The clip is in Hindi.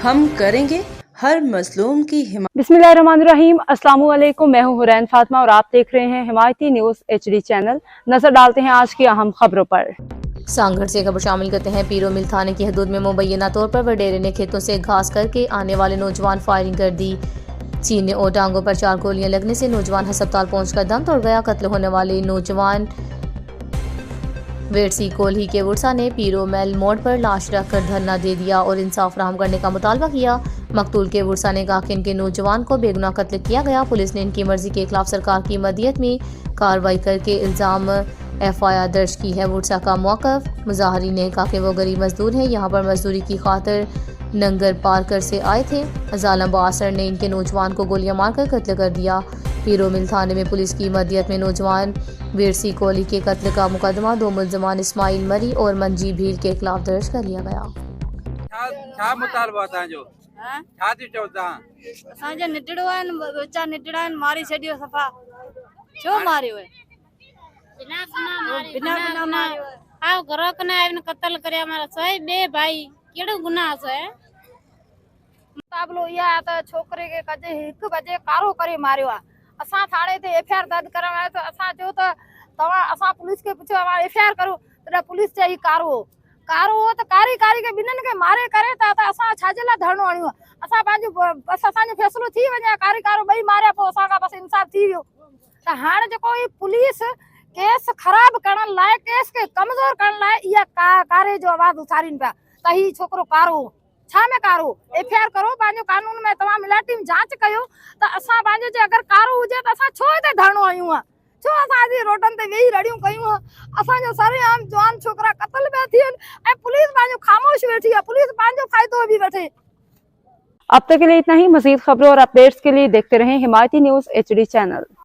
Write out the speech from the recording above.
हम करेंगे हर मजलूम की हिमायत। बिस्मिल्लाहिर्रहमानिर्रहीम, अस्सलामु अलैकुम। मैं हूं हुरैन फातिमा और आप देख रहे हैं हिमायती न्यूज HD चैनल। नजर डालते हैं आज की अहम खबरों पर। सांगड़ से खबर शामिल करते हैं। पीरो मिल थाने की हदूद में मुबैना तौर पर वडेरे ने खेतों से घास करके आने वाले नौजवान फायरिंग कर दी। सीने और टांगों पर 4 गोलियां लगने से नौजवान अस्पताल पहुंचकर दम तोड़ गया। कत्ल होने वाले नौजवान वेटसी कोल्ही के वुरसा ने पीरो मेल मोड़ पर लाश रखकर धरना दे दिया और इंसाफ फराहम करने का मुतालबा किया। मकतूल के वुरसा ने कहा कि इनके नौजवान को बेगुनाह कत्ल किया गया। पुलिस ने इनकी मर्जी के खिलाफ सरकार की मदीयत में कार्रवाई करके इल्जाम FIR दर्ज की है। वुरसा का मौक़िफ़, मुजाहरीन ने कहा कि वो गरीब मजदूर हैं, यहाँ पर मजदूरी की खातिर नंगर पारकर से आए थे। जालिम बासर ने इनके नौजवान को गोलियां मारकर कत्ल कर दिया। पीरो मिल थाने में पुलिस की मदीयत में नौजवान वेरसी कोहली के कत्ल का मुकदमा 2 मुल्ज़िमान इस्माइल मरी और मंजी भील के खिलाफ दर्ज कर लिया गया। मारी छड़ियो सफा छो मारियो है बिना आ घरो कने आवन कत्ल करे हमारा सोई बे भाई केड़ो गुनाह है मुकाबलो या त छोकरे के कजे 1 बजे कारो करे मारियो असा थाने ते FIR दर्ज करवाए तो असा जो तो तवा असा पुलिस के पूछो FIR करो तो पुलिस चाहिए कारो तो कारी के बिनन के मारे करे ता असा छाजला धरनो आणियो असा बाजू बस असा जो फैसलो थी वने कारो बई मारे पो असा का बस इंसाफ थी गयो त हाण जो कोई पुलिस केस खराब करण लाए केस के कमजोर करण लाए या कारे जो आवाज उचारीन पा त ही छोकरो कारो छा में कारो FIR करो बाजू कानून में तमाम मिलाटी में जांच कयो त असा बाजू जे अगर कारो हुजे त असा छो ते धरनो आयूं छो असा जी रोडन ते वेही रड़ियूं कयूं असा जो सारे आम जवान छोकरा कत्ल में थियन ए पुलिस बाजू खामोश बैठी है पुलिस बाजू फायदो भी बैठे। अब तक के लिए इतना ही। मजीद खबरों और अपडेट्स के लिए देखते रहें हिमायती न्यूज HD चैनल।